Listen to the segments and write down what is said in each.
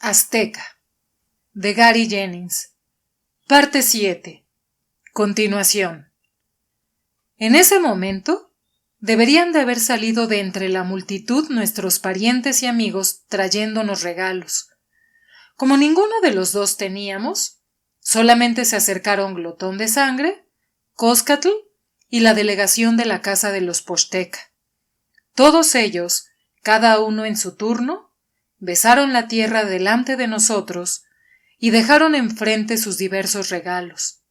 Azteca, de Gary Jennings. Parte 7. Continuación. En ese momento, deberían de haber salido de entre la multitud nuestros parientes y amigos trayéndonos regalos. Como ninguno de los dos teníamos, solamente se acercaron Glotón de Sangre, Coscatl y la delegación de la casa de los Posteca. Todos ellos, cada uno en su turno, besaron la tierra delante de nosotros y dejaron enfrente sus diversos regalos.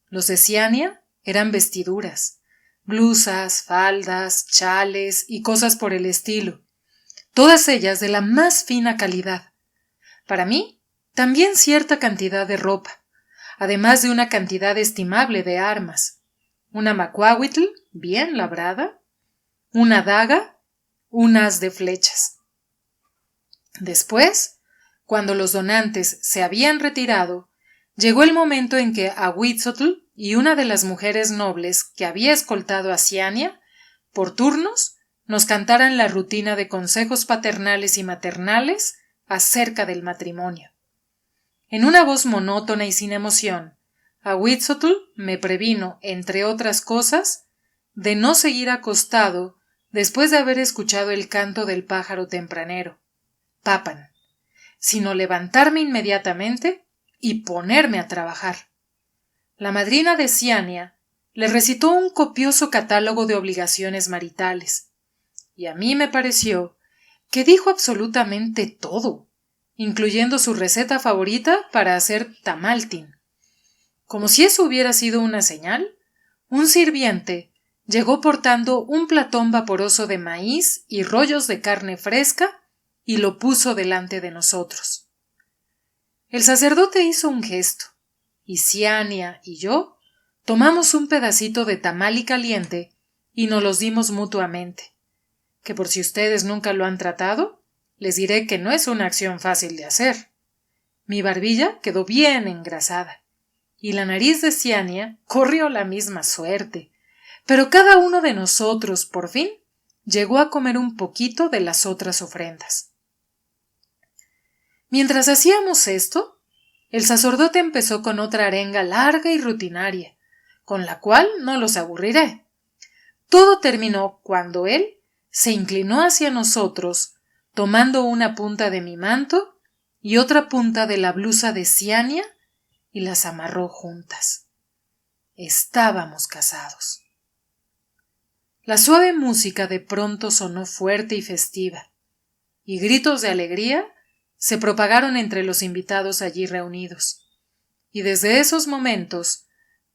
Los de Ciania eran vestiduras, blusas, faldas, chales y cosas por el estilo, todas ellas de la más fina calidad. Para mí, también cierta cantidad de ropa, además de una cantidad estimable de armas, una macuahuitl bien labrada, una daga, un haz de flechas. Después, cuando los donantes se habían retirado, llegó el momento en que Ahuitzotl y una de las mujeres nobles que había escoltado a Ciania, por turnos, nos cantaran la rutina de consejos paternales y maternales acerca del matrimonio. En una voz monótona y sin emoción, Ahuitzotl me previno, entre otras cosas, de no seguir acostado después de haber escuchado el canto del pájaro tempranero, Papan, sino levantarme inmediatamente y ponerme a trabajar. La madrina de Ciania le recitó un copioso catálogo de obligaciones maritales, y a mí me pareció que dijo absolutamente todo, incluyendo su receta favorita para hacer tamaltín. Como si eso hubiera sido una señal, un sirviente llegó portando un platón vaporoso de maíz y rollos de carne fresca y lo puso delante de nosotros. El sacerdote hizo un gesto, y Ciania y yo tomamos un pedacito de tamal y caliente y nos los dimos mutuamente, que por si ustedes nunca lo han tratado, les diré que no es una acción fácil de hacer. Mi barbilla quedó bien engrasada, y la nariz de Ciania corrió la misma suerte, pero cada uno de nosotros, por fin, llegó a comer un poquito de las otras ofrendas. Mientras hacíamos esto, el sacerdote empezó con otra arenga larga y rutinaria, con la cual no los aburriré. Todo terminó cuando él se inclinó hacia nosotros, tomando una punta de mi manto y otra punta de la blusa de Ciania y las amarró juntas. Estábamos casados. La suave música de pronto sonó fuerte y festiva, y gritos de alegría se propagaron entre los invitados allí reunidos, y desde esos momentos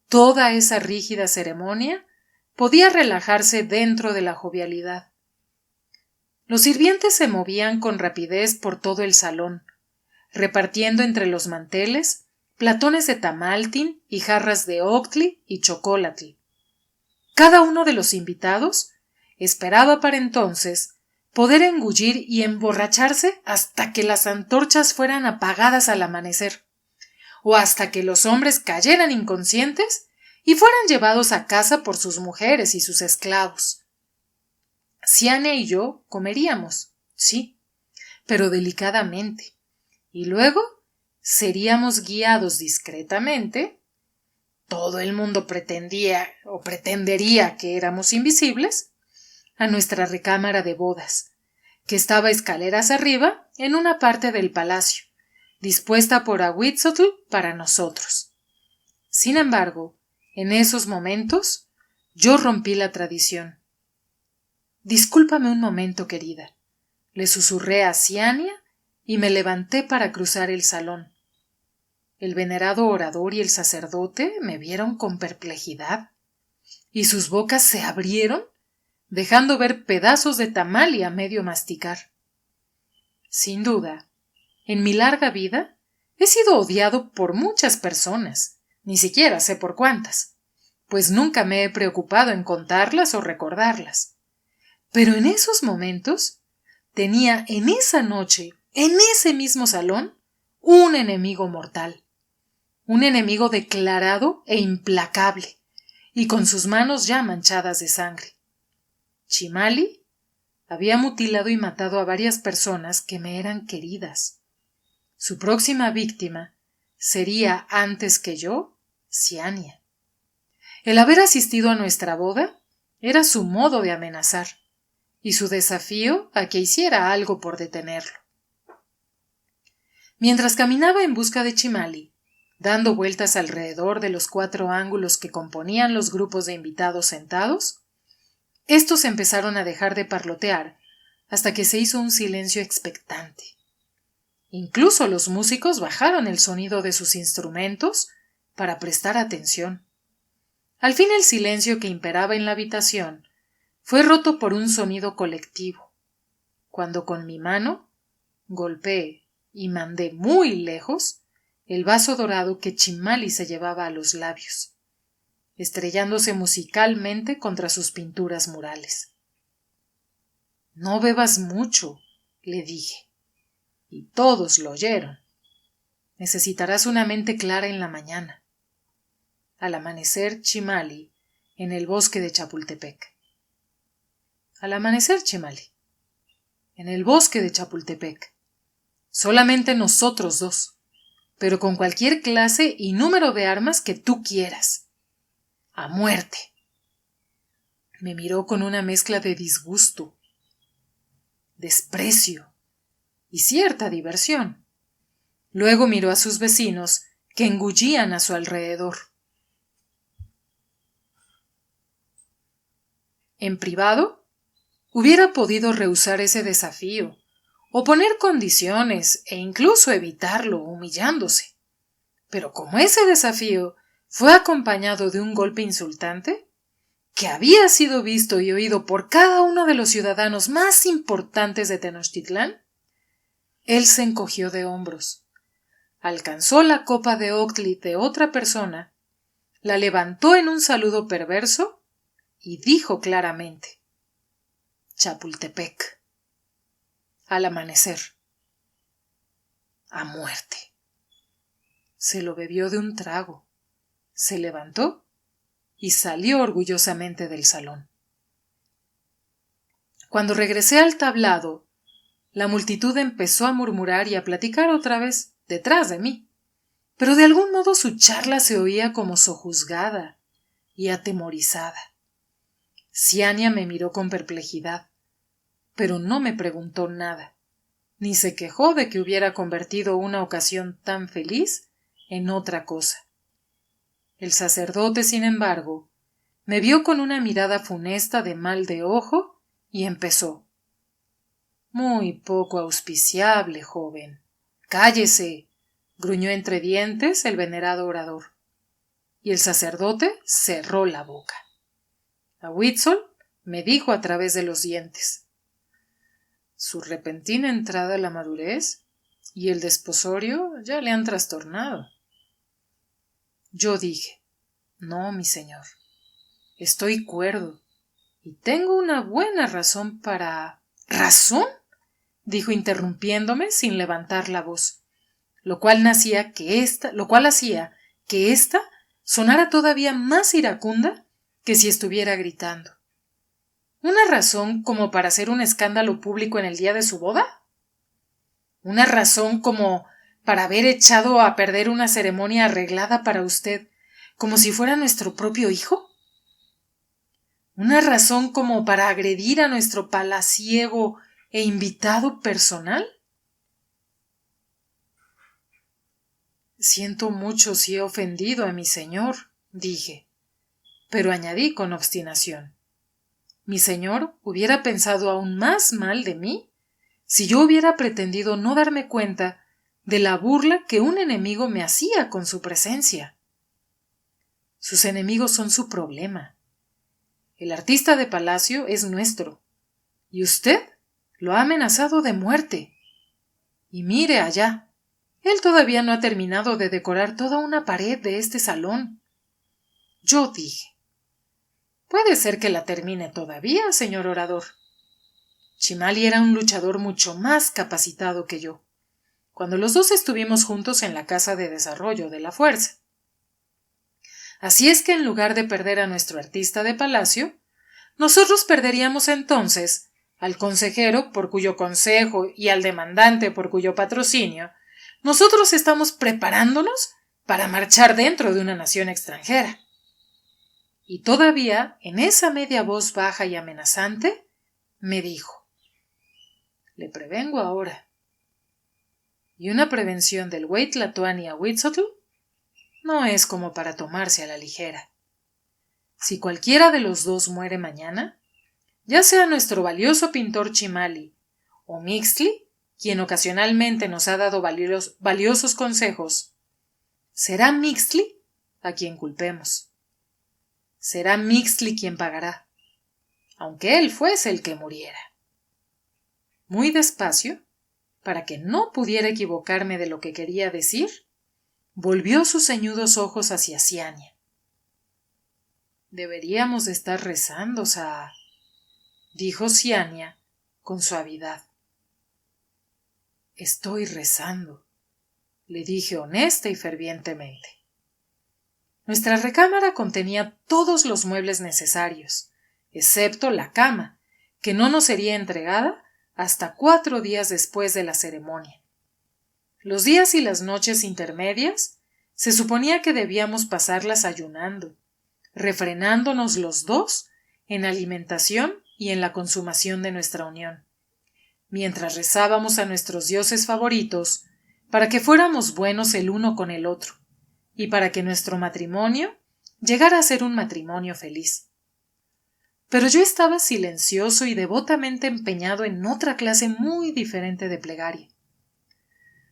toda esa rígida ceremonia podía relajarse dentro de la jovialidad. Los sirvientes se movían con rapidez por todo el salón, repartiendo entre los manteles platones de tamaltín y jarras de octli y chocolatl. Cada uno de los invitados esperaba para entonces poder engullir y emborracharse hasta que las antorchas fueran apagadas al amanecer, o hasta que los hombres cayeran inconscientes y fueran llevados a casa por sus mujeres y sus esclavos. Ciania y yo comeríamos, sí, pero delicadamente, y luego seríamos guiados discretamente. Todo el mundo pretendía o pretendería que éramos invisibles, a nuestra recámara de bodas, que estaba escaleras arriba en una parte del palacio, dispuesta por Ahuitzotl para nosotros. Sin embargo, en esos momentos, yo rompí la tradición. «Discúlpame un momento, querida», le susurré a Ciania y me levanté para cruzar el salón. El venerado orador y el sacerdote me vieron con perplejidad, y sus bocas se abrieron, dejando ver pedazos de tamal y a medio masticar. Sin duda, en mi larga vida he sido odiado por muchas personas, ni siquiera sé por cuántas, pues nunca me he preocupado en contarlas o recordarlas. Pero en esos momentos tenía en esa noche, en ese mismo salón, un enemigo mortal, un enemigo declarado e implacable, y con sus manos ya manchadas de sangre. Chimali había mutilado y matado a varias personas que me eran queridas. Su próxima víctima sería, antes que yo, Ciania. El haber asistido a nuestra boda era su modo de amenazar, y su desafío a que hiciera algo por detenerlo. Mientras caminaba en busca de Chimali, dando vueltas alrededor de los 4 ángulos que componían los grupos de invitados sentados, estos empezaron a dejar de parlotear hasta que se hizo un silencio expectante. Incluso los músicos bajaron el sonido de sus instrumentos para prestar atención. Al fin el silencio que imperaba en la habitación fue roto por un sonido colectivo, cuando con mi mano golpeé y mandé muy lejos el vaso dorado que Chimali se llevaba a los labios, estrellándose musicalmente contra sus pinturas murales. «No bebas mucho», le dije, y todos lo oyeron. «Necesitarás una mente clara en la mañana». Al amanecer, Chimali, en el bosque de Chapultepec. Al amanecer, Chimali, en el bosque de Chapultepec. Solamente nosotros 2, pero con cualquier clase y número de armas que tú quieras. ¡A muerte! Me miró con una mezcla de disgusto, desprecio y cierta diversión. Luego miró a sus vecinos, que engullían a su alrededor. En privado, hubiera podido rehusar ese desafío, o poner condiciones e incluso evitarlo humillándose. Pero como ese desafío fue acompañado de un golpe insultante, que había sido visto y oído por cada uno de los ciudadanos más importantes de Tenochtitlán, él se encogió de hombros, alcanzó la copa de Octli de otra persona, la levantó en un saludo perverso y dijo claramente: «Chapultepec, al amanecer, a muerte». Se lo bebió de un trago, se levantó y salió orgullosamente del salón. Cuando regresé al tablado, la multitud empezó a murmurar y a platicar otra vez detrás de mí, pero de algún modo su charla se oía como sojuzgada y atemorizada. Ciania me miró con perplejidad, pero no me preguntó nada, ni se quejó de que hubiera convertido una ocasión tan feliz en otra cosa. El sacerdote, sin embargo, me vio con una mirada funesta de mal de ojo y empezó: «Muy poco auspiciable, joven». «Cállese», gruñó entre dientes el venerado orador, y el sacerdote cerró la boca. A Huitzol me dijo a través de los dientes: «Su repentina entrada a la madurez y el desposorio ya le han trastornado». Yo dije: «No, mi señor, estoy cuerdo y tengo una buena razón para». «¿Razón?», dijo interrumpiéndome sin levantar la voz, lo cual hacía que ésta sonara todavía más iracunda que si estuviera gritando. ¿Una razón como para hacer un escándalo público en el día de su boda? ¿Una razón como para haber echado a perder una ceremonia arreglada para usted como si fuera nuestro propio hijo? ¿Una razón como para agredir a nuestro palaciego e invitado personal? Siento mucho si he ofendido a mi señor, dije, pero añadí con obstinación: mi señor hubiera pensado aún más mal de mí si yo hubiera pretendido no darme cuenta de la burla que un enemigo me hacía con su presencia. Sus enemigos son su problema. El artista de palacio es nuestro, y usted lo ha amenazado de muerte. Y mire allá, él todavía no ha terminado de decorar toda una pared de este salón. Yo dije: «Puede ser que la termine todavía, señor orador». Chimali era un luchador mucho más capacitado que yo, cuando los 2 estuvimos juntos en la Casa de Desarrollo de la Fuerza. Así es que en lugar de perder a nuestro artista de palacio, nosotros perderíamos entonces al consejero por cuyo consejo y al demandante por cuyo patrocinio Nosotros estamos preparándonos para marchar dentro de una nación extranjera. Y todavía, en esa media voz baja y amenazante, me dijo: le prevengo ahora. Y una prevención del Weytlahtownie a Huitzotl no es como para tomarse a la ligera. Si cualquiera de los dos muere mañana, ya sea nuestro valioso pintor Chimali o Mixtli, quien ocasionalmente nos ha dado valiosos consejos, será Mixtli a quien culpemos. Será Mixtli quien pagará, aunque él fuese el que muriera. Muy despacio, para que no pudiera equivocarme de lo que quería decir, volvió sus ceñudos ojos hacia Ciania. Deberíamos de estar rezando, Saa, dijo Ciania con suavidad. Estoy rezando, le dije honesta y fervientemente. Nuestra recámara contenía todos los muebles necesarios, excepto la cama, que no nos sería entregada hasta 4 días después de la ceremonia. Los días y las noches intermedias se suponía que debíamos pasarlas ayunando, refrenándonos los dos en alimentación y en la consumación de nuestra unión, mientras rezábamos a nuestros dioses favoritos para que fuéramos buenos el uno con el otro y para que nuestro matrimonio llegara a ser un matrimonio feliz. Pero yo estaba silencioso y devotamente empeñado en otra clase muy diferente de plegaria.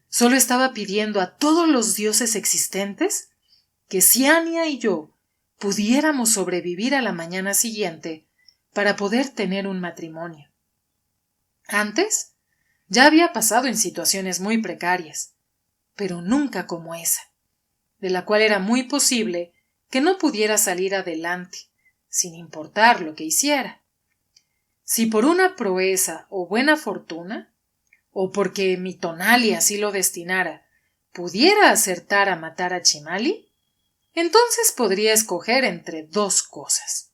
Solo estaba pidiendo a todos los dioses existentes que Ciania y yo pudiéramos sobrevivir a la mañana siguiente para poder tener un matrimonio. Antes, ya había pasado en situaciones muy precarias, pero nunca como esa, de la cual era muy posible que no pudiera salir adelante, sin importar lo que hiciera. Si por una proeza o buena fortuna, o porque mi tonali así lo destinara, pudiera acertar a matar a Chimali, entonces podría escoger entre 2 cosas.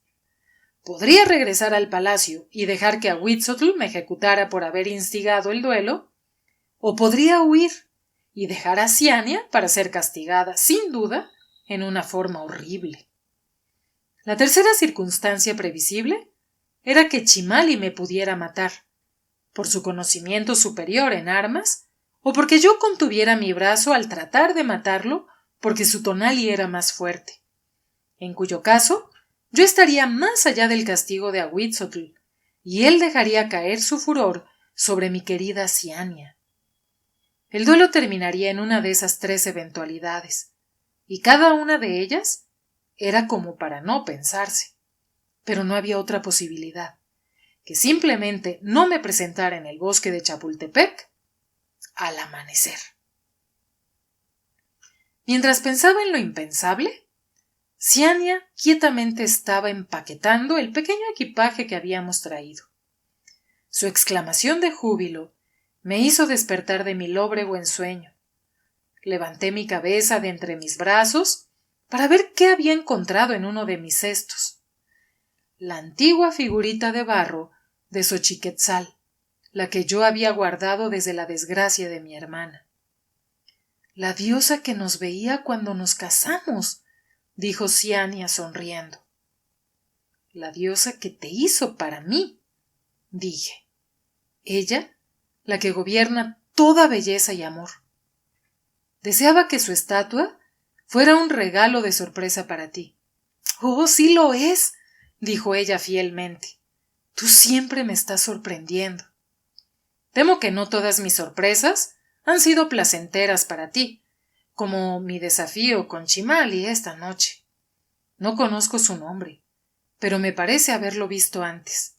Podría regresar al palacio y dejar que a Huitzotl me ejecutara por haber instigado el duelo, o podría huir y dejar a Ciania para ser castigada, sin duda, en una forma horrible. La tercera circunstancia previsible era que Chimali me pudiera matar, por su conocimiento superior en armas, o porque yo contuviera mi brazo al tratar de matarlo porque su tonali era más fuerte, en cuyo caso yo estaría más allá del castigo de Huitzotl, y él dejaría caer su furor sobre mi querida Ciania. El duelo terminaría en una de esas 3 eventualidades, y cada una de ellas era como para no pensarse, pero no había otra posibilidad, que simplemente no me presentara en el bosque de Chapultepec al amanecer. Mientras pensaba en lo impensable, Ciania quietamente estaba empaquetando el pequeño equipaje que habíamos traído. Su exclamación de júbilo me hizo despertar de mi lóbrego ensueño. Levanté mi cabeza de entre mis brazos para ver qué había encontrado en uno de mis cestos. La antigua figurita de barro de Xochiquetzal, la que yo había guardado desde la desgracia de mi hermana. La diosa que nos veía cuando nos casamos, dijo Ciania sonriendo. La diosa que te hizo para mí, dije. Ella, la que gobierna toda belleza y amor. Deseaba que su estatua fuera un regalo de sorpresa para ti. Oh, sí lo es, dijo ella fielmente. Tú siempre me estás sorprendiendo. Temo que no todas mis sorpresas han sido placenteras para ti, como mi desafío con Chimali esta noche. No conozco su nombre, pero me parece haberlo visto antes,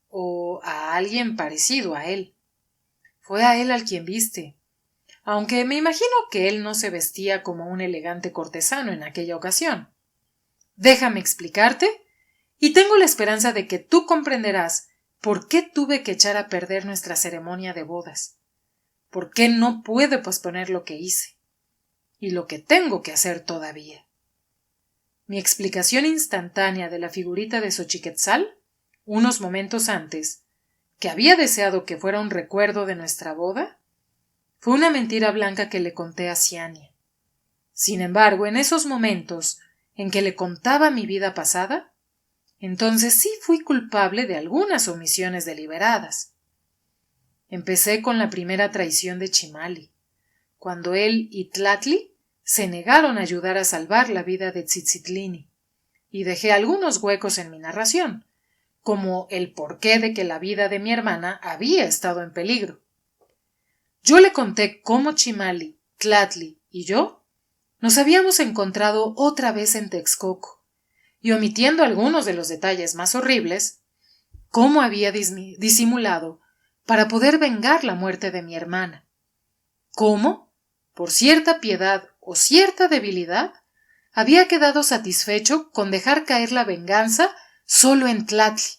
o a alguien parecido a él. Fue a él al quien viste, aunque me imagino que él no se vestía como un elegante cortesano en aquella ocasión. Déjame explicarte, y tengo la esperanza de que tú comprenderás por qué tuve que echar a perder nuestra ceremonia de bodas, por qué no puedo posponer lo que hice, y lo que tengo que hacer todavía. Mi explicación instantánea de la figurita de Xochiquetzal, unos momentos antes, que había deseado que fuera un recuerdo de nuestra boda, Fue una mentira blanca que le conté a Ciania. Sin embargo, en esos momentos en que le contaba mi vida pasada, entonces sí fui culpable de algunas omisiones deliberadas. Empecé con la primera traición de Chimali, cuando él y Tlatli se negaron a ayudar a salvar la vida de Tzitzilini, y dejé algunos huecos en mi narración, como el porqué de que la vida de mi hermana había estado en peligro. Yo le conté cómo Chimali, Tlatli y yo nos habíamos encontrado otra vez en Texcoco, y omitiendo algunos de los detalles más horribles, cómo había disimulado para poder vengar la muerte de mi hermana, cómo, por cierta piedad o cierta debilidad, había quedado satisfecho con dejar caer la venganza solo en Tlatli,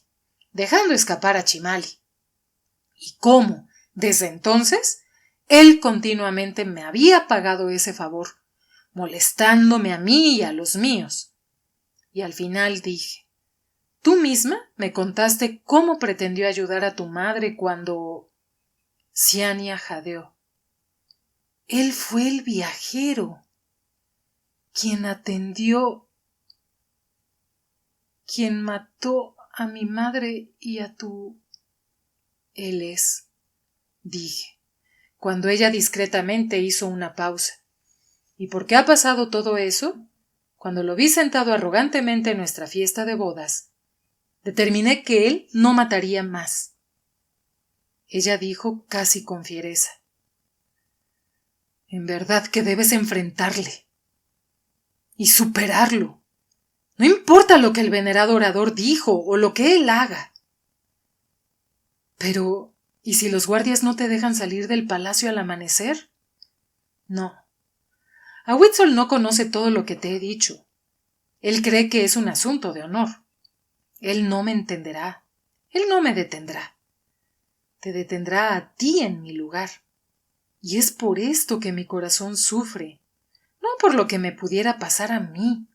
dejando escapar a Chimali, y cómo, desde entonces, él continuamente me había pagado ese favor, molestándome a mí y a los míos. Y al final dije, tú misma me contaste cómo pretendió ayudar a tu madre cuando... Ciania jadeó. Él fue el viajero, quien atendió, quien mató a mi madre y a tu... Él es, dije, cuando ella discretamente hizo una pausa. ¿Y por qué ha pasado todo eso? Cuando lo vi sentado arrogantemente en nuestra fiesta de bodas, determiné que él no mataría más. Ella dijo casi con fiereza. En verdad que debes enfrentarle y superarlo. No importa lo que el venerado orador dijo o lo que él haga. Pero, ¿y si los guardias no te dejan salir del palacio al amanecer? No. A Witzel no conoce todo lo que te he dicho. Él cree que es un asunto de honor. Él no me entenderá. Él no me detendrá. Te detendrá a ti en mi lugar. Y es por esto que mi corazón sufre, no por lo que me pudiera pasar a mí,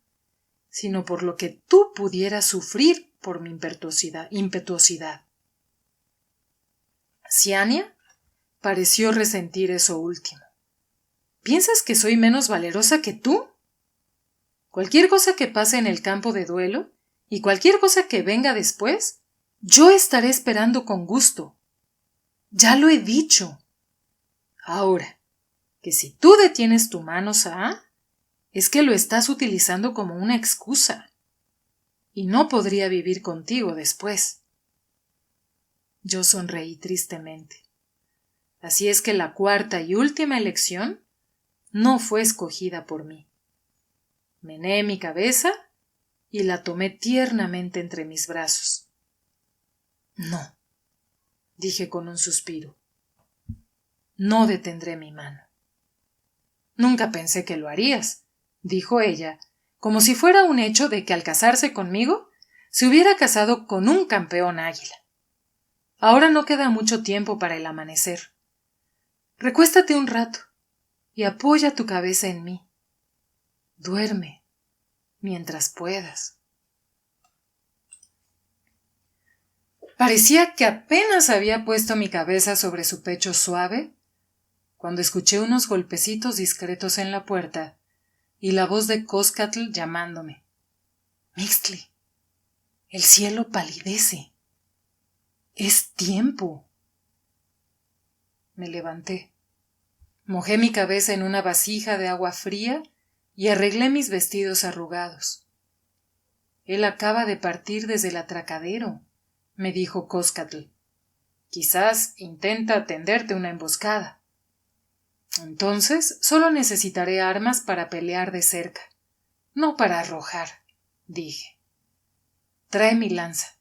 sino por lo que tú pudieras sufrir por mi impetuosidad. Ciania pareció resentir eso último. ¿Piensas que soy menos valerosa que tú? Cualquier cosa que pase en el campo de duelo y cualquier cosa que venga después, yo estaré esperando con gusto. Ya lo he dicho. Ahora, que si tú detienes tu mano, Saa, es que lo estás utilizando como una excusa. Y no podría vivir contigo después. Yo sonreí tristemente. Así es que la cuarta y última elección no fue escogida por mí. Meneé mi cabeza y la tomé tiernamente entre mis brazos. No, dije con un suspiro. No detendré mi mano. Nunca pensé que lo harías, dijo ella, como si fuera un hecho de que al casarse conmigo se hubiera casado con un campeón águila. Ahora no queda mucho tiempo para el amanecer. Recuéstate un rato y apoya tu cabeza en mí. Duerme mientras puedas. Parecía que apenas había puesto mi cabeza sobre su pecho suave cuando escuché unos golpecitos discretos en la puerta y la voz de Coscatl llamándome. Mixtli, el cielo palidece. Es tiempo. Me levanté. Mojé mi cabeza en una vasija de agua fría y arreglé mis vestidos arrugados. Él acaba de partir desde el atracadero, me dijo Coscatl. Quizás intenta tenderte una emboscada. Entonces solo necesitaré armas para pelear de cerca, no para arrojar, dije. Trae mi lanza,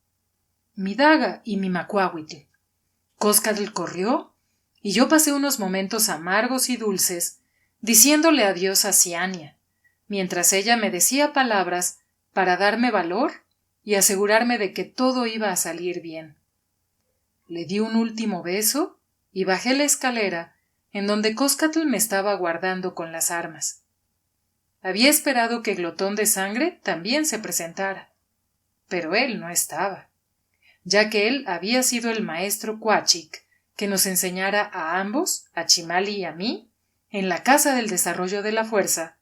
mi daga y mi macuahuitl. Coscatl corrió y yo pasé unos momentos amargos y dulces diciéndole adiós a Ciania, mientras ella me decía palabras para darme valor y asegurarme de que todo iba a salir bien. Le di un último beso y bajé la escalera en donde Coscatl me estaba aguardando con las armas. Había esperado que Glotón de Sangre también se presentara, pero él no estaba, ya que él había sido el maestro Cuachic que nos enseñara a ambos, a Chimali y a mí, en la Casa del Desarrollo de la Fuerza,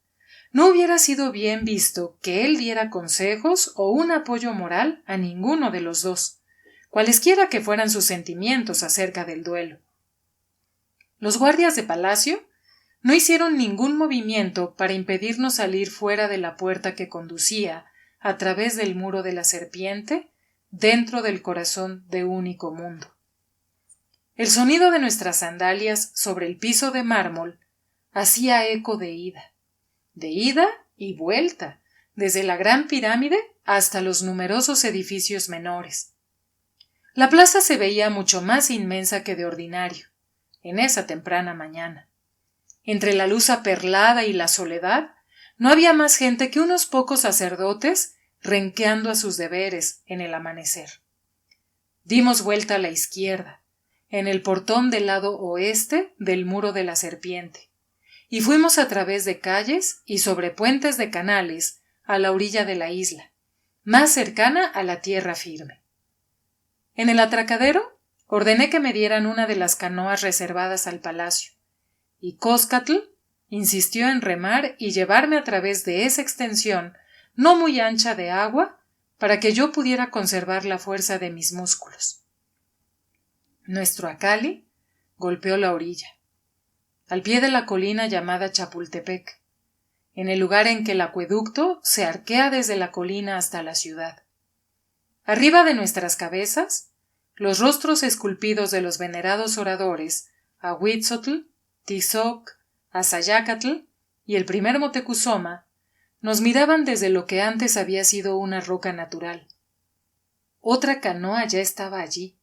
no hubiera sido bien visto que él diera consejos o un apoyo moral a ninguno de los dos, cualesquiera que fueran sus sentimientos acerca del duelo. Los guardias de palacio no hicieron ningún movimiento para impedirnos salir fuera de la puerta que conducía a través del muro de la serpiente dentro del corazón de Único Mundo. El sonido de nuestras sandalias sobre el piso de mármol hacía eco de ida y vuelta, desde la gran pirámide hasta los numerosos edificios menores. La plaza se veía mucho más inmensa que de ordinario, en esa temprana mañana. Entre la luz aperlada y la soledad, no había más gente que unos pocos sacerdotes renqueando a sus deberes en el amanecer. Dimos vuelta a la izquierda, en el portón del lado oeste del muro de la serpiente, y fuimos a través de calles y sobre puentes de canales a la orilla de la isla, más cercana a la tierra firme. En el atracadero ordené que me dieran una de las canoas reservadas al palacio, y Coscatl insistió en remar y llevarme a través de esa extensión no muy ancha de agua para que yo pudiera conservar la fuerza de mis músculos. Nuestro acali golpeó la orilla, al pie de la colina llamada Chapultepec, en el lugar en que el acueducto se arquea desde la colina hasta la ciudad. Arriba de nuestras cabezas, los rostros esculpidos de los venerados oradores Ahuitzotl, Tizoc, Azayacatl y el primer Motecuzoma nos miraban desde lo que antes había sido una roca natural. Otra canoa ya estaba allí.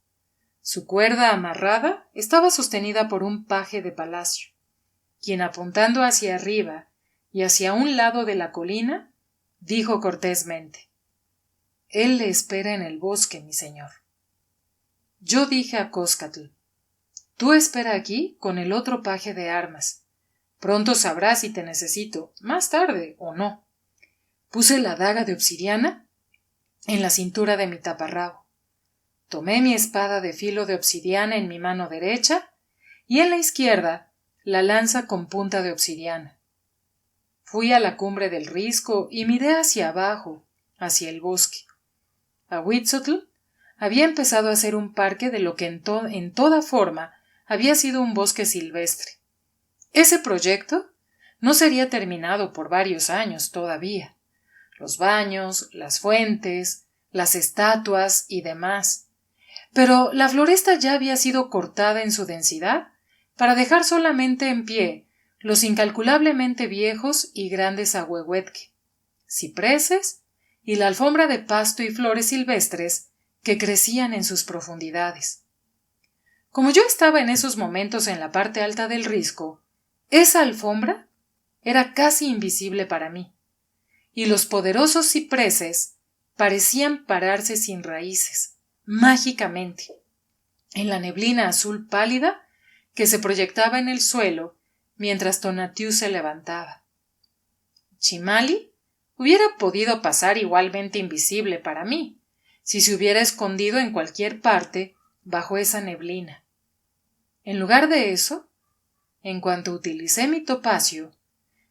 Su cuerda amarrada estaba sostenida por un paje de palacio, quien apuntando hacia arriba y hacia un lado de la colina, dijo cortésmente: «Él le espera en el bosque, mi señor». Yo dije a Coscatl: «Tú espera aquí con el otro paje de armas. Pronto sabrás si te necesito, más tarde o no». Puse la daga de obsidiana en la cintura de mi taparrabo. Tomé mi espada de filo de obsidiana en mi mano derecha y en la izquierda la lanza con punta de obsidiana. Fui a la cumbre del risco y miré hacia abajo, hacia el bosque. Ahuitzotl había empezado a hacer un parque de lo que en toda forma había sido un bosque silvestre. Ese proyecto no sería terminado por varios años todavía. Los baños, las fuentes, las estatuas y demás. Pero la floresta ya había sido cortada en su densidad para dejar solamente en pie los incalculablemente viejos y grandes ahuehuetque, cipreses y la alfombra de pasto y flores silvestres que crecían en sus profundidades. Como yo estaba en esos momentos en la parte alta del risco, esa alfombra era casi invisible para mí, y los poderosos cipreses parecían pararse sin raíces, mágicamente, en la neblina azul pálida que se proyectaba en el suelo mientras Tonatiuh se levantaba. Chimali hubiera podido pasar igualmente invisible para mí, si se hubiera escondido en cualquier parte bajo esa neblina. En lugar de eso, en cuanto utilicé mi topacio,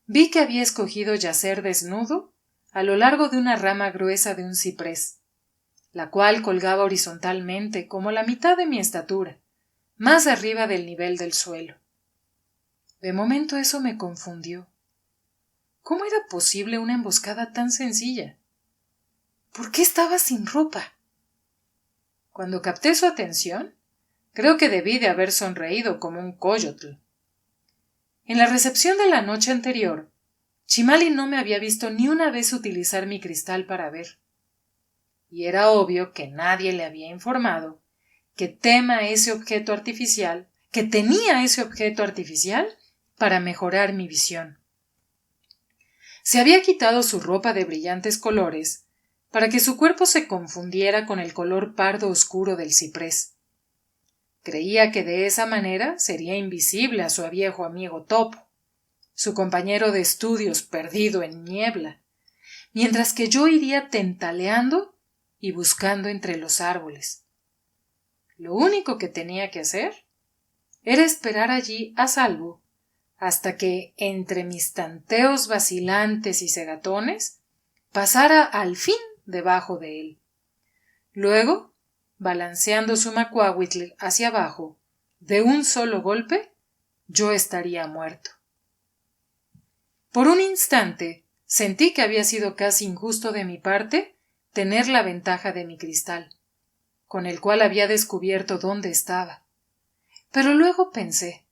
vi que había escogido yacer desnudo a lo largo de una rama gruesa de un ciprés, la cual colgaba horizontalmente como la mitad de mi estatura, más arriba del nivel del suelo. De momento eso me confundió. ¿Cómo era posible una emboscada tan sencilla? ¿Por qué estaba sin ropa? Cuando capté su atención, creo que debí de haber sonreído como un coyotl. En la recepción de la noche anterior, Chimali no me había visto ni una vez utilizar mi cristal para ver. Y era obvio que nadie le había informado que tenía ese objeto artificial para mejorar mi visión. Se había quitado su ropa de brillantes colores para que su cuerpo se confundiera con el color pardo oscuro del ciprés. Creía que de esa manera sería invisible a su viejo amigo Topo, su compañero de estudios perdido en niebla, mientras que yo iría tentaleando y buscando entre los árboles. Lo único que tenía que hacer era esperar allí a salvo hasta que, entre mis tanteos vacilantes y cegatones, pasara al fin debajo de él. Luego, balanceando su macuahuitl hacia abajo, de un solo golpe, yo estaría muerto. Por un instante sentí que había sido casi injusto de mi parte tener la ventaja de mi cristal, con el cual había descubierto dónde estaba. Pero luego pensé,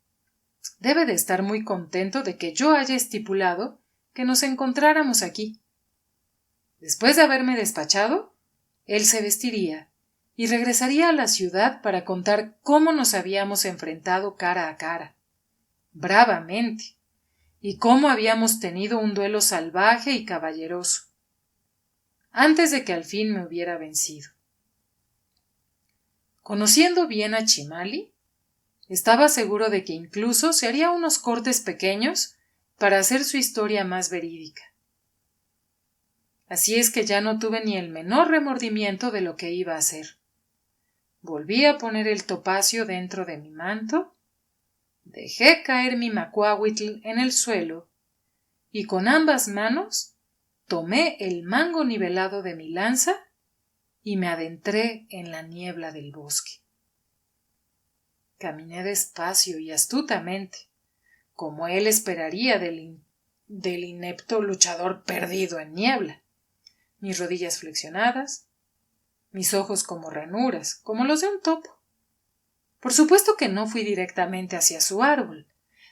debe de estar muy contento de que yo haya estipulado que nos encontráramos aquí. Después de haberme despachado, él se vestiría y regresaría a la ciudad para contar cómo nos habíamos enfrentado cara a cara, bravamente, y cómo habíamos tenido un duelo salvaje y caballeroso, antes de que al fin me hubiera vencido. Conociendo bien a Chimali, estaba seguro de que incluso se haría unos cortes pequeños para hacer su historia más verídica. Así es que ya no tuve ni el menor remordimiento de lo que iba a hacer. Volví a poner el topacio dentro de mi manto, dejé caer mi macuahuitl en el suelo y con ambas manos tomé el mango nivelado de mi lanza y me adentré en la niebla del bosque. Caminé despacio y astutamente, como él esperaría del inepto luchador perdido en niebla, mis rodillas flexionadas, mis ojos como ranuras, como los de un topo. Por supuesto que no fui directamente hacia su árbol,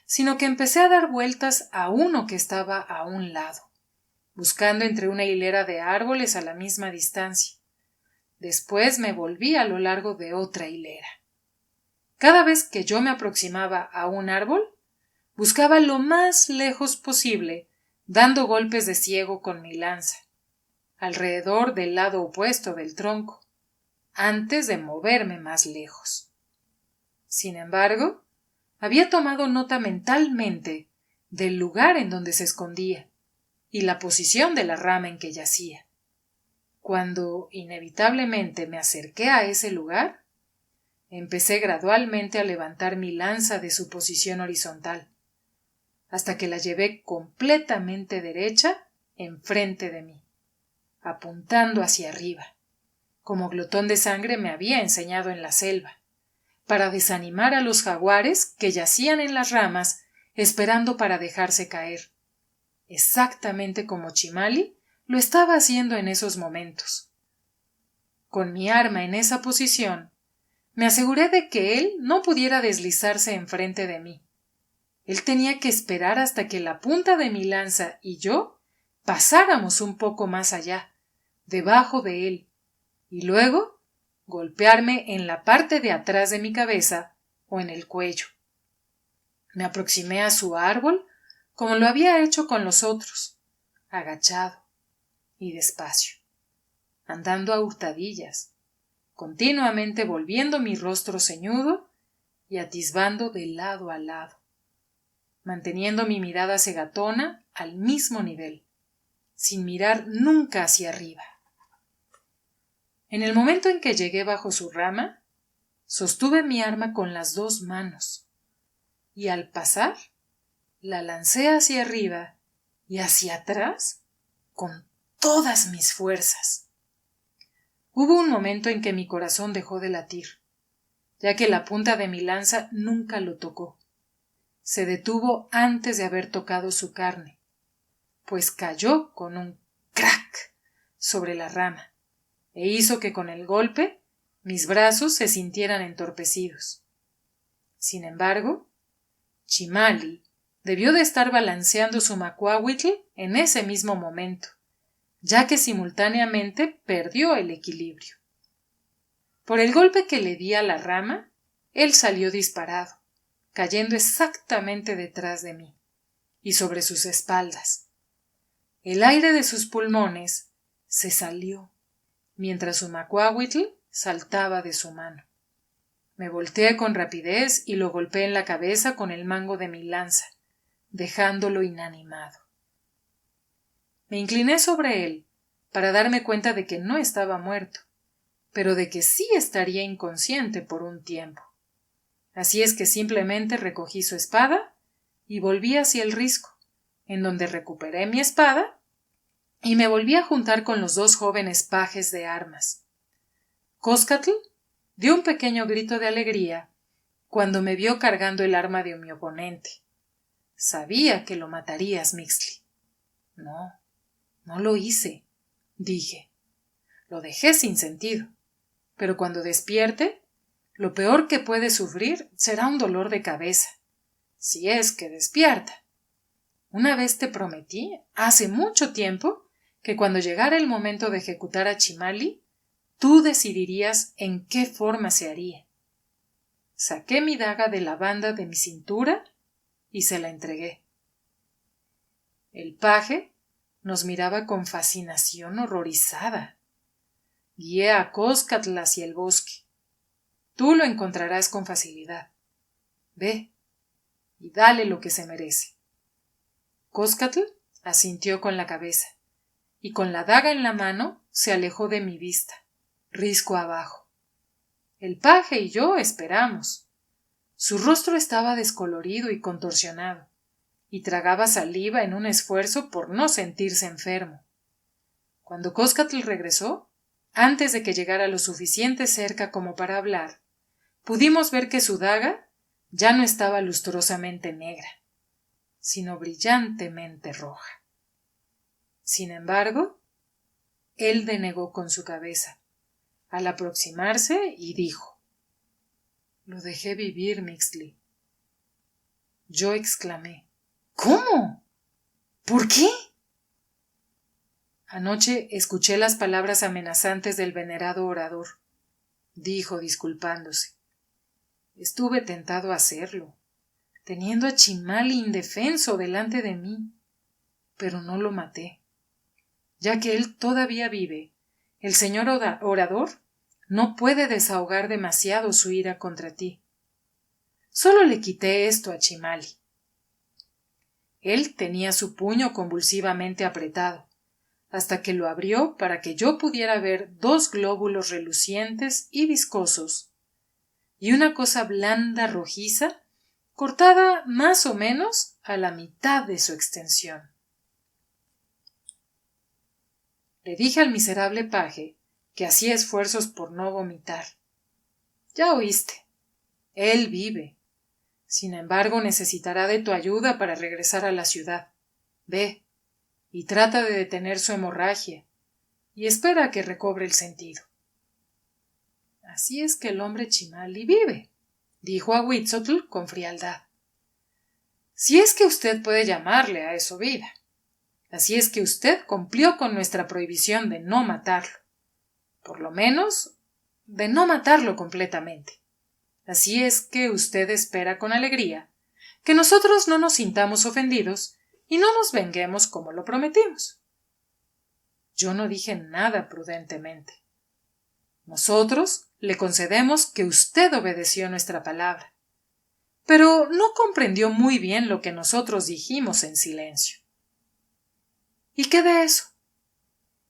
sino que empecé a dar vueltas a uno que estaba a un lado, buscando entre una hilera de árboles a la misma distancia. Después me volví a lo largo de otra hilera. Cada vez que yo me aproximaba a un árbol, buscaba lo más lejos posible, dando golpes de ciego con mi lanza, alrededor del lado opuesto del tronco, antes de moverme más lejos. Sin embargo, había tomado nota mentalmente del lugar en donde se escondía y la posición de la rama en que yacía. Cuando inevitablemente me acerqué a ese lugar, empecé gradualmente a levantar mi lanza de su posición horizontal, hasta que la llevé completamente derecha enfrente de mí, apuntando hacia arriba, como Glotón de Sangre me había enseñado en la selva, para desanimar a los jaguares que yacían en las ramas esperando para dejarse caer, exactamente como Chimali lo estaba haciendo en esos momentos. Con mi arma en esa posición, me aseguré de que él no pudiera deslizarse enfrente de mí. Él tenía que esperar hasta que la punta de mi lanza y yo pasáramos un poco más allá, debajo de él, y luego golpearme en la parte de atrás de mi cabeza o en el cuello. Me aproximé a su árbol como lo había hecho con los otros, agachado y despacio, andando a hurtadillas, continuamente volviendo mi rostro ceñudo y atisbando de lado a lado, manteniendo mi mirada cegatona al mismo nivel, sin mirar nunca hacia arriba. En el momento en que llegué bajo su rama, sostuve mi arma con las dos manos, y al pasar, la lancé hacia arriba y hacia atrás con todas mis fuerzas. Hubo un momento en que mi corazón dejó de latir, ya que la punta de mi lanza nunca lo tocó. Se detuvo antes de haber tocado su carne, pues cayó con un crack sobre la rama, e hizo que con el golpe mis brazos se sintieran entorpecidos. Sin embargo, Chimali debió de estar balanceando su macuahuitl en ese mismo momento, ya que simultáneamente perdió el equilibrio. Por el golpe que le di a la rama, él salió disparado, cayendo exactamente detrás de mí y sobre sus espaldas. El aire de sus pulmones se salió, mientras su macuahuitl saltaba de su mano. Me volteé con rapidez y lo golpeé en la cabeza con el mango de mi lanza, dejándolo inanimado. Me incliné sobre él para darme cuenta de que no estaba muerto, pero de que sí estaría inconsciente por un tiempo. Así es que simplemente recogí su espada y volví hacia el risco, en donde recuperé mi espada y me volví a juntar con los dos jóvenes pajes de armas. Coscatl dio un pequeño grito de alegría cuando me vio cargando el arma de mi oponente. Sabía que lo matarías, Mixtli. No, no lo hice, dije. Lo dejé sin sentido. Pero cuando despierte, lo peor que puede sufrir será un dolor de cabeza. Si es que despierta. Una vez te prometí, hace mucho tiempo, que cuando llegara el momento de ejecutar a Chimali, tú decidirías en qué forma se haría. Saqué mi daga de la banda de mi cintura y se la entregué. El paje nos miraba con fascinación horrorizada. Guié a Coscatl hacia el bosque. Tú lo encontrarás con facilidad. Ve y dale lo que se merece. Coscatl asintió con la cabeza y con la daga en la mano se alejó de mi vista, risco abajo. El paje y yo esperamos. Su rostro estaba descolorido y contorsionado, y tragaba saliva en un esfuerzo por no sentirse enfermo. Cuando Coscatl regresó, antes de que llegara lo suficiente cerca como para hablar, pudimos ver que su daga ya no estaba lustrosamente negra, sino brillantemente roja. Sin embargo, él denegó con su cabeza, al aproximarse, y dijo: «Lo dejé vivir, Mixtli». Yo exclamé: «¿Cómo? ¿Por qué?» Anoche escuché las palabras amenazantes del venerado orador, dijo disculpándose. Estuve tentado a hacerlo, teniendo a Chimali indefenso delante de mí, pero no lo maté. Ya que él todavía vive, el señor orador no puede desahogar demasiado su ira contra ti. Solo le quité esto a Chimali. Él tenía su puño convulsivamente apretado, hasta que lo abrió para que yo pudiera ver dos glóbulos relucientes y viscosos, y una cosa blanda rojiza, cortada más o menos a la mitad de su extensión. Le dije al miserable paje que hacía esfuerzos por no vomitar. Ya oíste. Él vive. Sin embargo, necesitará de tu ayuda para regresar a la ciudad. Ve y trata de detener su hemorragia y espera a que recobre el sentido. Así es que el hombre Chimali vive, dijo Ahuitzotl con frialdad. Si es que usted puede llamarle a eso vida. Así es que usted cumplió con nuestra prohibición de no matarlo. Por lo menos, de no matarlo completamente. Así es que usted espera con alegría que nosotros no nos sintamos ofendidos y no nos venguemos como lo prometimos. Yo no dije nada prudentemente. Nosotros le concedemos que usted obedeció nuestra palabra, pero no comprendió muy bien lo que nosotros dijimos en silencio. ¿Y qué de eso?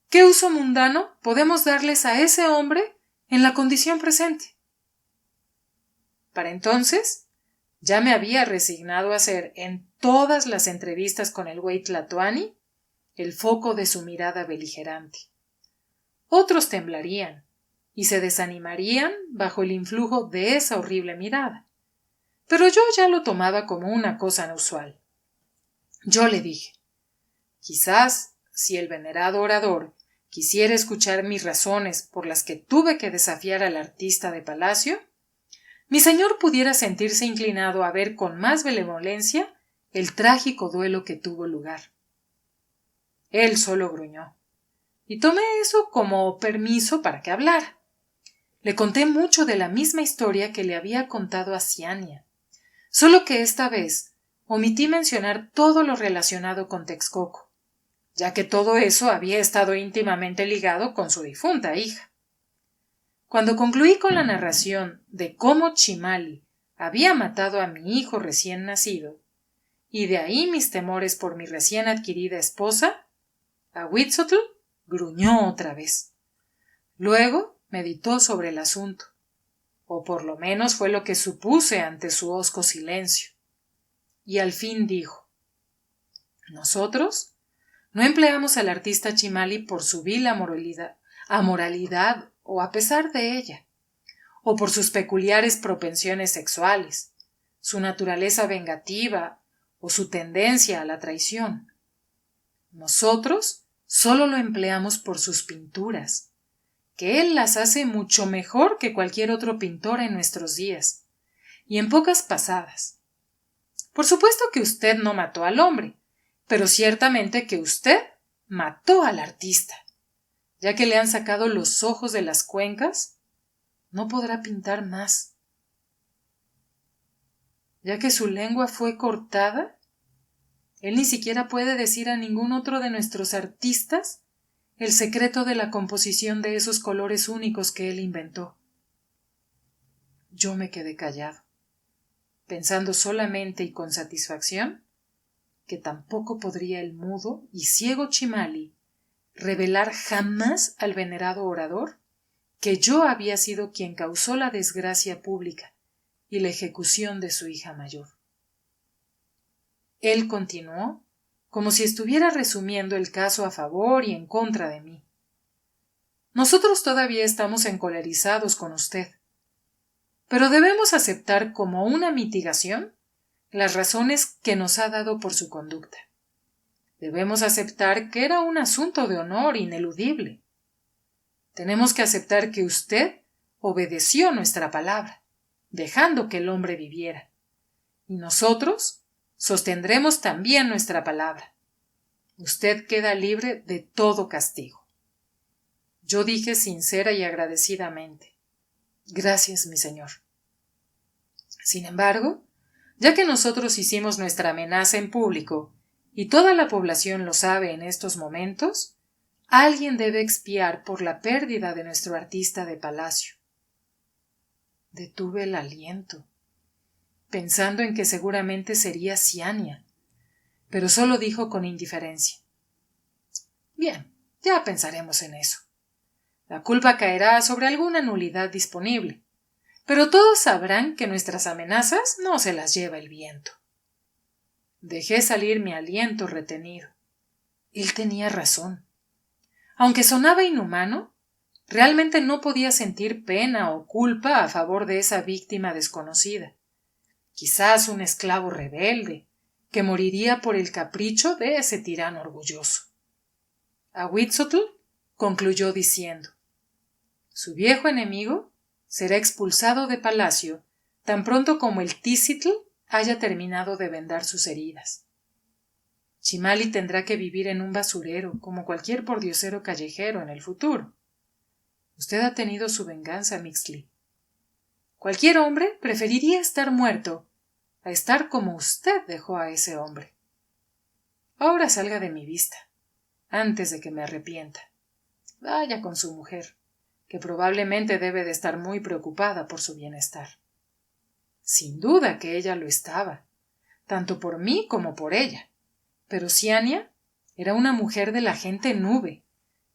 ¿Qué uso mundano podemos darles a ese hombre en la condición presente? Para entonces, ya me había resignado a ser, en todas las entrevistas con el güey Tlatoani, el foco de su mirada beligerante. Otros temblarían y se desanimarían bajo el influjo de esa horrible mirada, pero yo ya lo tomaba como una cosa inusual. Yo le dije: quizás, si el venerado orador quisiera escuchar mis razones por las que tuve que desafiar al artista de palacio, mi señor pudiera sentirse inclinado a ver con más benevolencia el trágico duelo que tuvo lugar. Él solo gruñó, y tomé eso como permiso para que hablara. Le conté mucho de la misma historia que le había contado a Ciania, solo que esta vez omití mencionar todo lo relacionado con Texcoco, ya que todo eso había estado íntimamente ligado con su difunta hija. Cuando concluí con la narración de cómo Chimali había matado a mi hijo recién nacido, y de ahí mis temores por mi recién adquirida esposa, o por lo menos fue lo que supuse ante su hosco silencio. Y al fin dijo: nosotros no empleamos al artista Chimali por su vil amoralidad o a pesar de ella, o por sus peculiares propensiones sexuales, su naturaleza vengativa o su tendencia a la traición. Nosotros solo lo empleamos por sus pinturas, que él las hace mucho mejor que cualquier otro pintor en nuestros días, y en pocas pasadas. Por supuesto que usted no mató al hombre, pero ciertamente que usted mató al artista. Ya que le han sacado los ojos de las cuencas, no podrá pintar más. Ya que su lengua fue cortada, él ni siquiera puede decir a ningún otro de nuestros artistas el secreto de la composición de esos colores únicos que él inventó. Yo me quedé callado, pensando solamente y con satisfacción que tampoco podría el mudo y ciego Chimali revelar jamás al venerado orador que yo había sido quien causó la desgracia pública y la ejecución de su hija mayor. Él continuó como si estuviera resumiendo el caso a favor y en contra de mí. Nosotros todavía estamos encolerizados con usted, pero debemos aceptar como una mitigación las razones que nos ha dado por su conducta. Debemos aceptar que era un asunto de honor ineludible. Tenemos que aceptar que usted obedeció nuestra palabra, dejando que el hombre viviera. Y nosotros sostendremos también nuestra palabra. Usted queda libre de todo castigo. Yo dije sincera y agradecidamente: gracias, mi señor. Sin embargo, ya que nosotros hicimos nuestra amenaza en público y toda la población lo sabe en estos momentos, alguien debe expiar por la pérdida de nuestro artista de palacio. Detuve el aliento, pensando en que seguramente sería Ciania, pero solo dijo con indiferencia: bien, ya pensaremos en eso. La culpa caerá sobre alguna nulidad disponible, pero todos sabrán que nuestras amenazas no se las lleva el viento. Dejé salir mi aliento retenido. Él tenía razón. Aunque sonaba inhumano, realmente no podía sentir pena o culpa a favor de esa víctima desconocida. Quizás un esclavo rebelde, que moriría por el capricho de ese tirano orgulloso. Ahuitzotl concluyó diciendo: su viejo enemigo será expulsado de palacio tan pronto como el Tícitl haya terminado de vendar sus heridas. Chimali tendrá que vivir en un basurero como cualquier pordiosero callejero en el futuro. Usted ha tenido su venganza, Mixtli. Cualquier hombre preferiría estar muerto a estar como usted dejó a ese hombre. Ahora salga de mi vista, antes de que me arrepienta. Vaya con su mujer, que probablemente debe de estar muy preocupada por su bienestar. Sin duda que ella lo estaba, tanto por mí como por ella, pero Ciania era una mujer de la gente nube,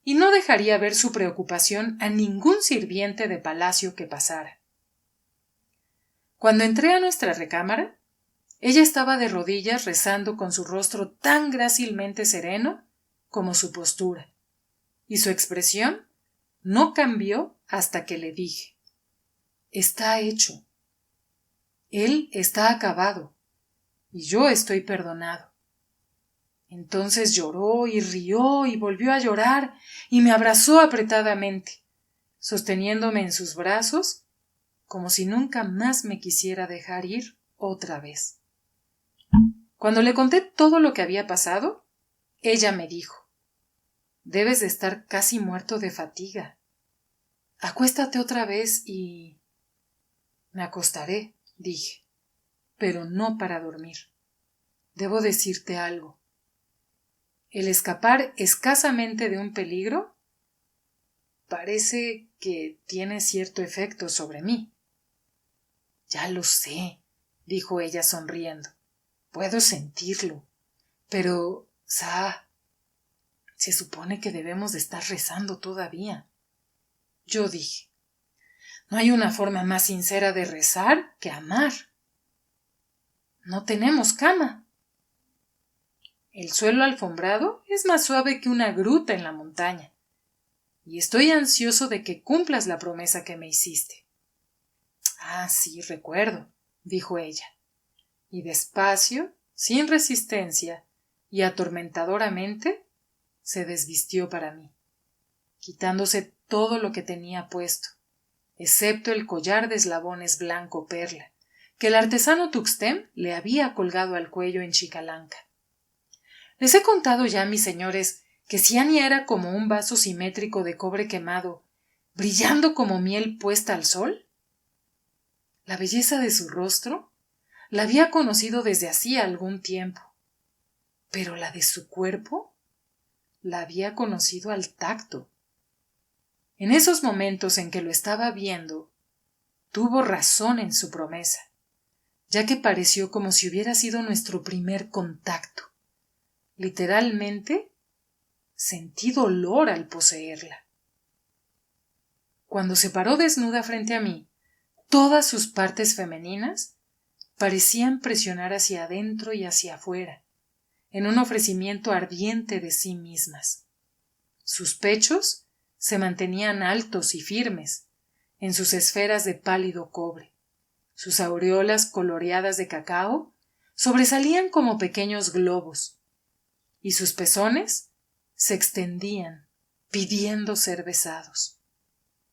y no dejaría ver su preocupación a ningún sirviente de palacio que pasara. Cuando entré a nuestra recámara, ella estaba de rodillas rezando con su rostro tan grácilmente sereno como su postura, y su expresión no cambió hasta que le dije: está hecho. Él está acabado, y yo estoy perdonado. Entonces lloró y rió y volvió a llorar y me abrazó apretadamente, sosteniéndome en sus brazos como si nunca más me quisiera dejar ir otra vez. Cuando le conté todo lo que había pasado, ella me dijo: debes de estar casi muerto de fatiga. Acuéstate otra vez y... Me acostaré, dije, pero no para dormir. Debo decirte algo. El escapar escasamente de un peligro parece que tiene cierto efecto sobre mí. Ya lo sé, dijo ella sonriendo. Puedo sentirlo. Pero, se supone que debemos de estar rezando todavía. Yo dije: No hay una forma más sincera de rezar que amar. No tenemos cama. El suelo alfombrado es más suave que una gruta en la montaña, y estoy ansioso de que cumplas la promesa que me hiciste. Ah, sí, recuerdo, dijo ella, y despacio, sin resistencia y atormentadoramente, se desvistió para mí, quitándose todo lo que tenía puesto, excepto el collar de eslabones blanco perla, que el artesano Tuxtén le había colgado al cuello en Chicalanca. Les he contado ya, mis señores, que Ciania era como un vaso simétrico de cobre quemado, brillando como miel puesta al sol. La belleza de su rostro la había conocido desde hacía algún tiempo, pero la de su cuerpo la había conocido al tacto. En esos momentos en que lo estaba viendo, tuvo razón en su promesa, ya que pareció como si hubiera sido nuestro primer contacto. Literalmente, sentí dolor al poseerla. Cuando se paró desnuda frente a mí, todas sus partes femeninas parecían presionar hacia adentro y hacia afuera, en un ofrecimiento ardiente de sí mismas. Sus pechos se mantenían altos y firmes, en sus esferas de pálido cobre. Sus aureolas coloreadas de cacao sobresalían como pequeños globos, y sus pezones se extendían, pidiendo ser besados.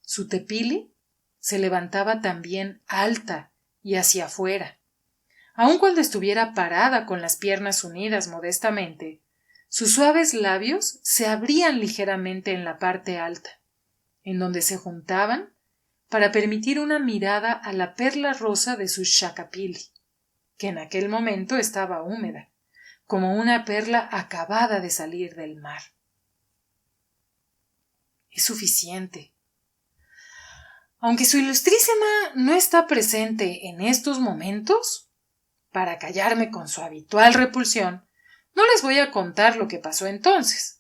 Su tepili se levantaba también alta y hacia afuera. Aun cuando estuviera parada con las piernas unidas modestamente, sus suaves labios se abrían ligeramente en la parte alta, en donde se juntaban para permitir una mirada a la perla rosa de su shakapili, que en aquel momento estaba húmeda, como una perla acabada de salir del mar. Es suficiente. Aunque su ilustrísima no está presente en estos momentos, para callarme con su habitual repulsión, no les voy a contar lo que pasó entonces.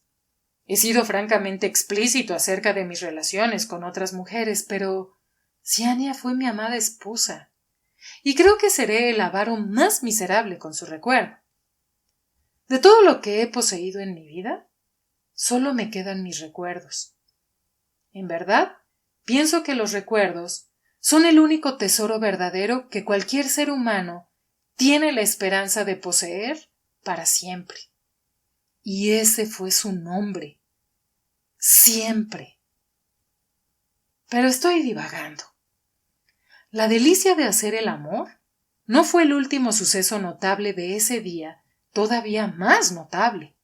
He sido francamente explícito acerca de mis relaciones con otras mujeres, pero Ciania fue mi amada esposa, y creo que seré el avaro más miserable con su recuerdo. De todo lo que he poseído en mi vida, solo me quedan mis recuerdos. En verdad, pienso que los recuerdos son el único tesoro verdadero que cualquier ser humano tiene la esperanza de poseer para siempre. Y ese fue su nombre. Siempre. Pero estoy divagando. La delicia de hacer el amor no fue el último suceso notable de ese día, todavía más notable.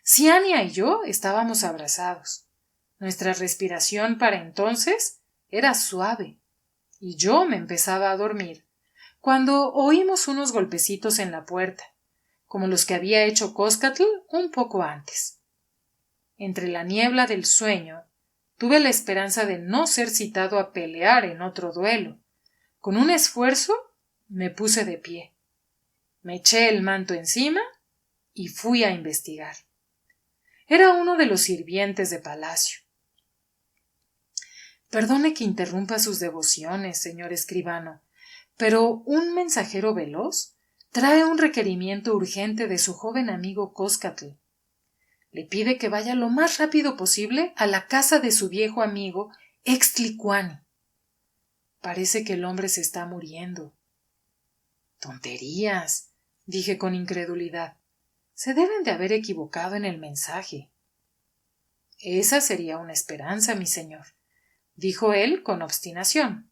Ciania y yo estábamos abrazados. Nuestra respiración para entonces era suave, y yo me empezaba a dormir cuando oímos unos golpecitos en la puerta, como los que había hecho Coscatl un poco antes. Entre la niebla del sueño, tuve la esperanza de no ser citado a pelear en otro duelo. Con un esfuerzo me puse de pie. Me eché el manto encima y fui a investigar. Era uno de los sirvientes de palacio. Perdone que interrumpa sus devociones, señor escribano, pero un mensajero veloz trae un requerimiento urgente de su joven amigo Coscatl. Le pide que vaya lo más rápido posible a la casa de su viejo amigo Extlicuani. Parece que el hombre se está muriendo. Tonterías, dije con incredulidad. Se deben de haber equivocado en el mensaje. Esa sería una esperanza, mi señor, dijo él con obstinación.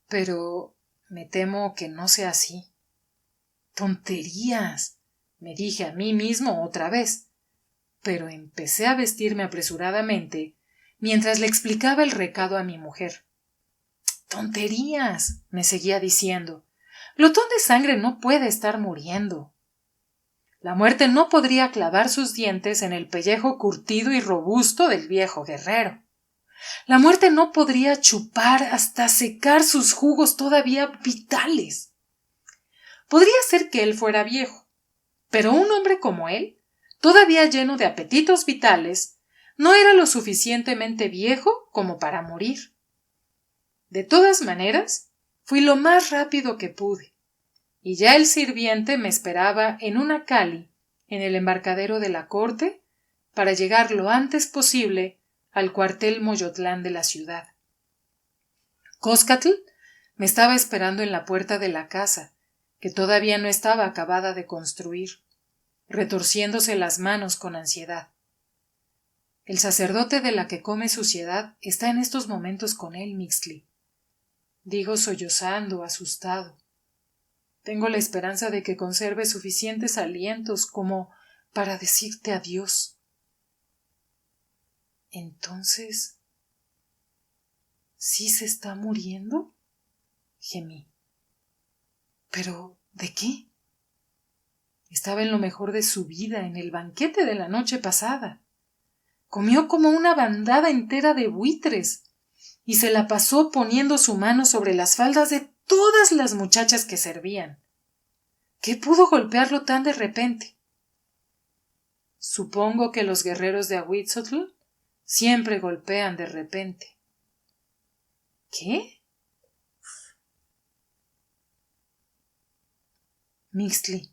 Pero me temo que no sea así. Tonterías, me dije a mí mismo otra vez, pero empecé a vestirme apresuradamente mientras le explicaba el recado a mi mujer. Tonterías, me seguía diciendo. Glotón de sangre no puede estar muriendo. La muerte no podría clavar sus dientes en el pellejo curtido y robusto del viejo guerrero. La muerte no podría chupar hasta secar sus jugos todavía vitales. Podría ser que él fuera viejo, pero un hombre como él, todavía lleno de apetitos vitales, no era lo suficientemente viejo como para morir. De todas maneras, fui lo más rápido que pude, y ya el sirviente me esperaba en una cali en el embarcadero de la corte para llegar lo antes posible al cuartel Moyotlán de la ciudad. Coscatl me estaba esperando en la puerta de la casa, que todavía no estaba acabada de construir, retorciéndose las manos con ansiedad. El sacerdote de la que come suciedad está en estos momentos con él, Mixtli. Digo sollozando, asustado. Tengo la esperanza de que conserve suficientes alientos como para decirte adiós. Entonces, ¿sí se está muriendo? Gemí. ¿Pero de qué? Estaba en lo mejor de su vida, en el banquete de la noche pasada. Comió como una bandada entera de buitres y se la pasó poniendo su mano sobre las faldas de todas las muchachas que servían. ¿Qué pudo golpearlo tan de repente? Supongo que los guerreros de Ahuitzotl siempre golpean de repente. ¿Qué? Mixtli,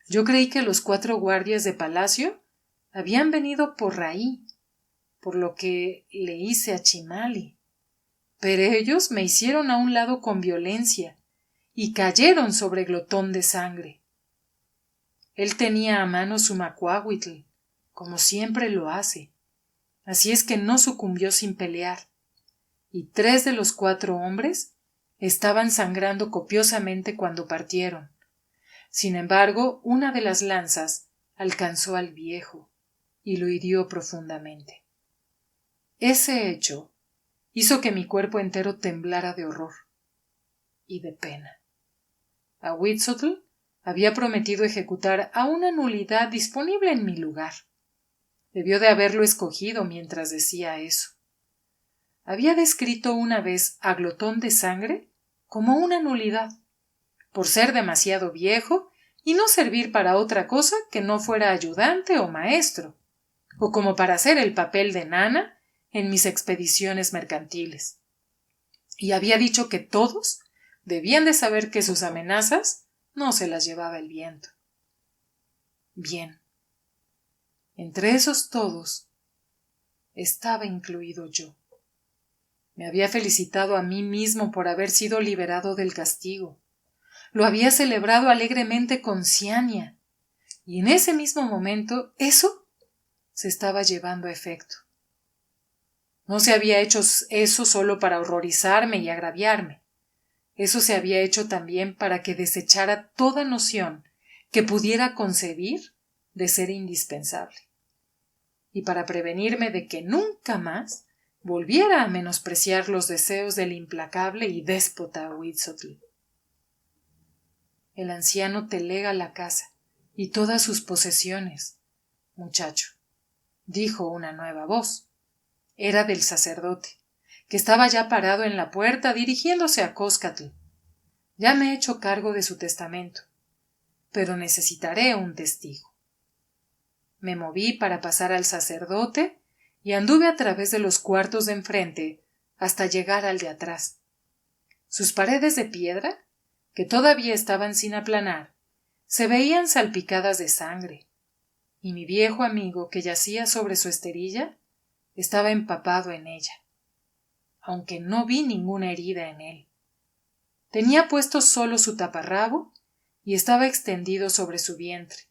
yo creí que los 4 guardias de palacio habían venido por Raí, por lo que le hice a Chimali, pero ellos me hicieron a un lado con violencia y cayeron sobre Glotón de Sangre. Él tenía a mano su macuahuitl, como siempre lo hace, así es que no sucumbió sin pelear, y 3 de los 4 hombres estaban sangrando copiosamente cuando partieron. Sin embargo, una de las lanzas alcanzó al viejo y lo hirió profundamente. Ese hecho hizo que mi cuerpo entero temblara de horror y de pena. Ahuitzotl había prometido ejecutar a una nulidad disponible en mi lugar. Debió de haberlo escogido mientras decía eso. Había descrito una vez a Glotón de Sangre como una nulidad, por ser demasiado viejo y no servir para otra cosa que no fuera ayudante o maestro, o como para hacer el papel de nana en mis expediciones mercantiles. Y había dicho que todos debían de saber que sus amenazas no se las llevaba el viento. Bien. Entre esos todos estaba incluido yo. Me había felicitado a mí mismo por haber sido liberado del castigo. Lo había celebrado alegremente con Ciania, y en ese mismo momento eso se estaba llevando a efecto. No se había hecho eso solo para horrorizarme y agraviarme. Eso se había hecho también para que desechara toda noción que pudiera concebir de ser indispensable, y para prevenirme de que nunca más volviera a menospreciar los deseos del implacable y déspota Huitzotl. El anciano te lega la casa y todas sus posesiones, muchacho, dijo una nueva voz. Era del sacerdote, que estaba ya parado en la puerta dirigiéndose a Coscatl. Ya me he hecho cargo de su testamento, pero necesitaré un testigo. Me moví para pasar al sacerdote y anduve a través de los cuartos de enfrente hasta llegar al de atrás. Sus paredes de piedra, que todavía estaban sin aplanar, se veían salpicadas de sangre, y mi viejo amigo que yacía sobre su esterilla estaba empapado en ella, aunque no vi ninguna herida en él. Tenía puesto solo su taparrabo y estaba extendido sobre su vientre.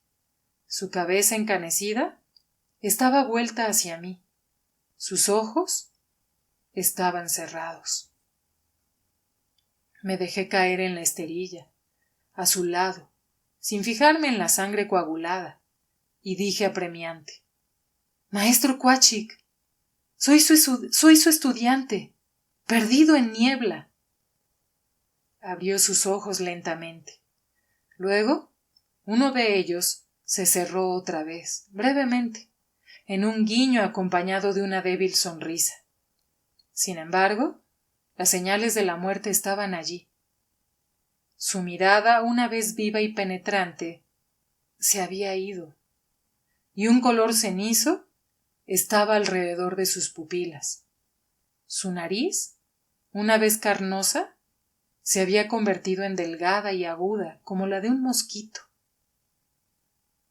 Su cabeza encanecida estaba vuelta hacia mí. Sus ojos estaban cerrados. Me dejé caer en la esterilla, a su lado, sin fijarme en la sangre coagulada, y dije apremiante: Maestro Quachik, soy su estudiante, perdido en niebla. Abrió sus ojos lentamente. Luego, uno de ellos se cerró otra vez, brevemente, en un guiño acompañado de una débil sonrisa. Sin embargo, las señales de la muerte estaban allí. Su mirada, una vez viva y penetrante, se había ido, y un color cenizo estaba alrededor de sus pupilas. Su nariz una vez carnosa, se había convertido en delgada y aguda como la de un mosquito.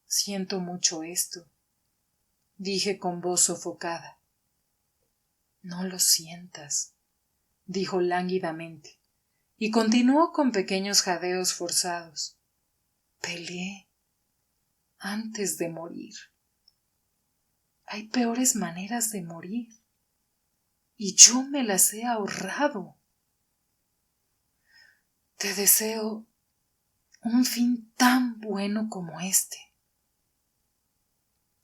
Siento mucho esto, dije con voz sofocada. No lo sientas, dijo lánguidamente, y continuó con pequeños jadeos forzados. Peleé antes de morir. Hay peores maneras de morir, y yo me las he ahorrado. Te deseo un fin tan bueno como este.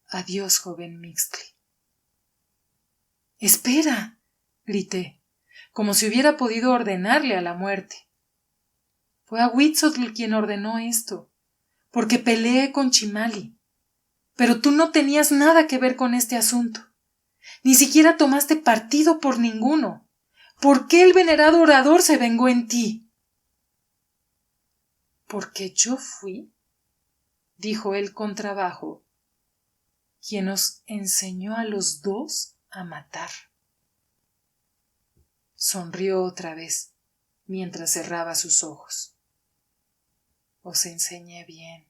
Adiós, joven Mixtli. ¡Espera!, grité, como si hubiera podido ordenarle a la muerte. Fue Ahuitzotl quien ordenó esto, porque peleé con Chimali. Pero tú no tenías nada que ver con este asunto. Ni siquiera tomaste partido por ninguno. ¿Por qué el venerado orador se vengó en ti? Porque yo fui, dijo él con trabajo, quien os enseñó a los dos a matar. Sonrió otra vez, mientras cerraba sus ojos. Os enseñé bien,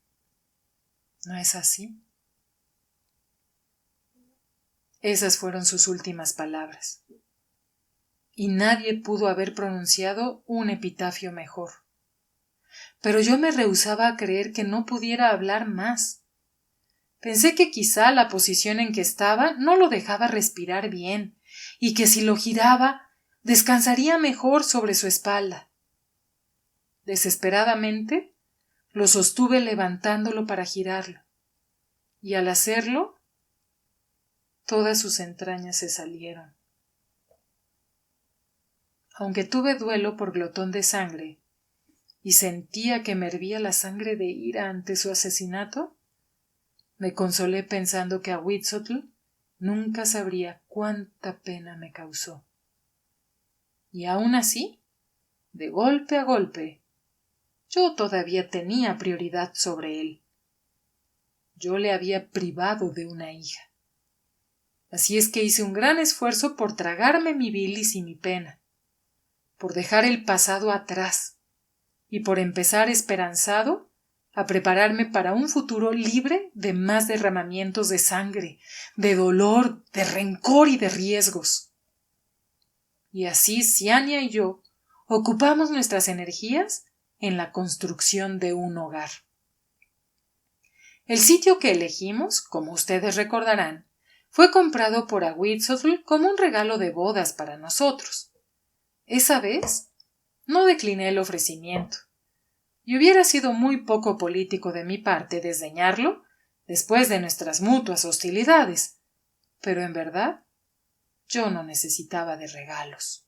¿no es así? Esas fueron sus últimas palabras. Y nadie pudo haber pronunciado un epitafio mejor. Pero yo me rehusaba a creer que no pudiera hablar más. Pensé que quizá la posición en que estaba no lo dejaba respirar bien, y que si lo giraba, descansaría mejor sobre su espalda. Desesperadamente, lo sostuve levantándolo para girarlo, y al hacerlo, todas sus entrañas se salieron. Aunque tuve duelo por glotón de sangre, y sentía que me hervía la sangre de ira ante su asesinato, me consolé pensando que Ahuitzotl nunca sabría cuánta pena me causó. Y aún así, de golpe a golpe, yo todavía tenía prioridad sobre él. Yo le había privado de una hija. Así es que hice un gran esfuerzo por tragarme mi bilis y mi pena, por dejar el pasado atrás, y por empezar esperanzado a prepararme para un futuro libre de más derramamientos de sangre, de dolor, de rencor y de riesgos. Y así Ciania y yo ocupamos nuestras energías en la construcción de un hogar. El sitio que elegimos, como ustedes recordarán, fue comprado por Ahuitzotl como un regalo de bodas para nosotros. Esa vez no decliné el ofrecimiento, y hubiera sido muy poco político de mi parte desdeñarlo después de nuestras mutuas hostilidades, pero en verdad yo no necesitaba de regalos.